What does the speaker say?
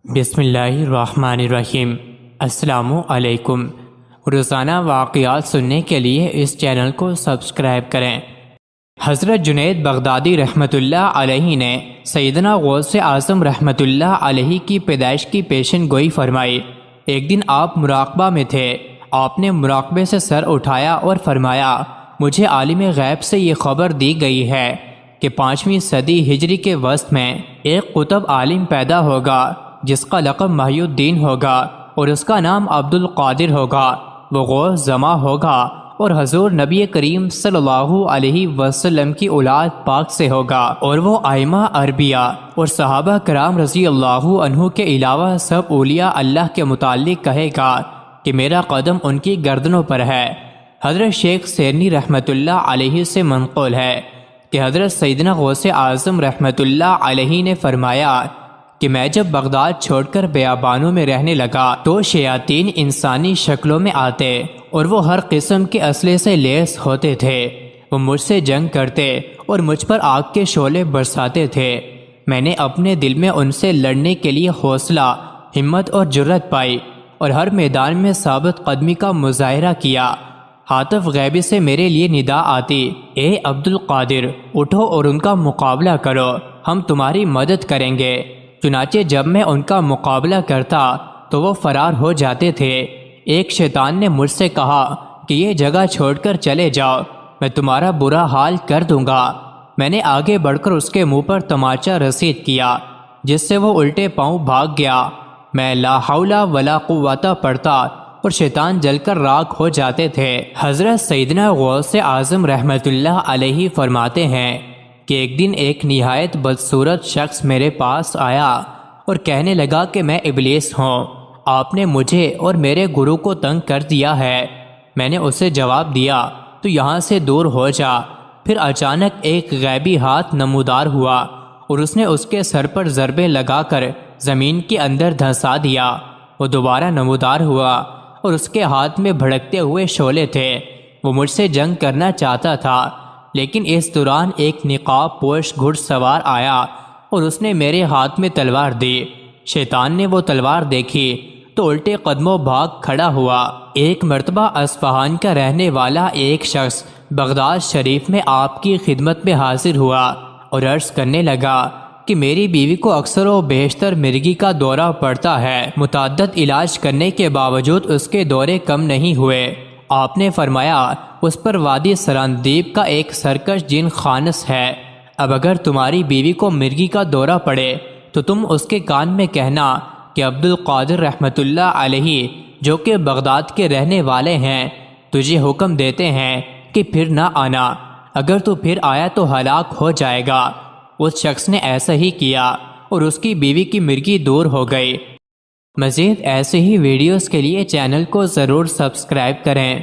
بسم اللہ الرحمن الرحیم۔ السلام علیکم۔ روزانہ واقعات سننے کے لیے اس چینل کو سبسکرائب کریں۔ حضرت جنید بغدادی رحمۃ اللہ علیہ نے سیدنا غوث اعظم رحمۃ اللہ علیہ کی پیدائش کی پیشن گوئی فرمائی۔ ایک دن آپ مراقبہ میں تھے۔ آپ نے مراقبے سے سر اٹھایا اور فرمایا، مجھے عالم غیب سے یہ خبر دی گئی ہے کہ 5ویں صدی ہجری کے وسط میں ایک قطب عالم پیدا ہوگا جس کا لقب محی الدین ہوگا اور اس کا نام عبد القادر ہوگا۔ وہ غوث زماں ہوگا اور حضور نبی کریم صلی اللہ علیہ وسلم کی اولاد پاک سے ہوگا، اور وہ ائمہ اربعہ اور صحابہ کرام رضی اللہ عنہ کے علاوہ سب اولیاء اللہ کے متعلق کہے گا کہ میرا قدم ان کی گردنوں پر ہے۔ حضرت شیخ سیرنی رحمۃ اللہ علیہ سے منقول ہے کہ حضرت سیدنا غوث اعظم رحمۃ اللہ علیہ نے فرمایا کہ میں جب بغداد چھوڑ کر بیابانوں میں رہنے لگا تو شیاطین انسانی شکلوں میں آتے اور وہ ہر قسم کے اسلحے سے لیس ہوتے تھے۔ وہ مجھ سے جنگ کرتے اور مجھ پر آگ کے شعلے برساتے تھے۔ میں نے اپنے دل میں ان سے لڑنے کے لیے حوصلہ، ہمت اور جرأت پائی اور ہر میدان میں ثابت قدمی کا مظاہرہ کیا۔ ہاتف غیبی سے میرے لیے ندا آتی، اے عبد القادر، اٹھو اور ان کا مقابلہ کرو، ہم تمہاری مدد کریں گے۔ چنانچہ جب میں ان کا مقابلہ کرتا تو وہ فرار ہو جاتے تھے۔ ایک شیطان نے مجھ سے کہا کہ یہ جگہ چھوڑ کر چلے جاؤ، میں تمہارا برا حال کر دوں گا۔ میں نے آگے بڑھ کر اس کے منہ پر تماچا رسید کیا جس سے وہ الٹے پاؤں بھاگ گیا۔ میں لا حول ولا قوت پڑھتا اور شیطان جل کر راکھ ہو جاتے تھے۔ حضرت سیدنا غوث اعظم رحمۃ اللہ علیہ فرماتے ہیں کہ ایک دن ایک نہایت بدصورت شخص میرے پاس آیا اور کہنے لگا کہ میں ابلیس ہوں، آپ نے مجھے اور میرے گرو کو تنگ کر دیا ہے۔ میں نے اسے جواب دیا، تو یہاں سے دور ہو جا۔ پھر اچانک ایک غیبی ہاتھ نمودار ہوا اور اس نے اس کے سر پر ضربیں لگا کر زمین کے اندر دھنسا دیا۔ وہ دوبارہ نمودار ہوا اور اس کے ہاتھ میں بھڑکتے ہوئے شعلے تھے۔ وہ مجھ سے جنگ کرنا چاہتا تھا، لیکن اس دوران ایک نقاب پوش گھڑ سوار آیا اور اس نے میرے ہاتھ میں تلوار دی۔ شیطان نے وہ تلوار دیکھی تو الٹے قدموں بھاگ کھڑا ہوا۔ ایک مرتبہ اصفہان کا رہنے والا ایک شخص بغداد شریف میں آپ کی خدمت میں حاضر ہوا اور عرض کرنے لگا کہ میری بیوی کو اکثر و بیشتر مرگی کا دورہ پڑتا ہے، متعدد علاج کرنے کے باوجود اس کے دورے کم نہیں ہوئے۔ آپ نے فرمایا، اس پر وادی سراندیب کا ایک سرکش جن خانس ہے۔ اب اگر تمہاری بیوی کو مرگی کا دورہ پڑے تو تم اس کے کان میں کہنا کہ عبد القادر رحمۃ اللہ علیہ جو کہ بغداد کے رہنے والے ہیں تجھے حکم دیتے ہیں کہ پھر نہ آنا، اگر تو پھر آیا تو ہلاک ہو جائے گا۔ اس شخص نے ایسا ہی کیا اور اس کی بیوی کی مرگی دور ہو گئی۔ مزید ایسے ہی ویڈیوز کے لیے چینل کو ضرور سبسکرائب کریں۔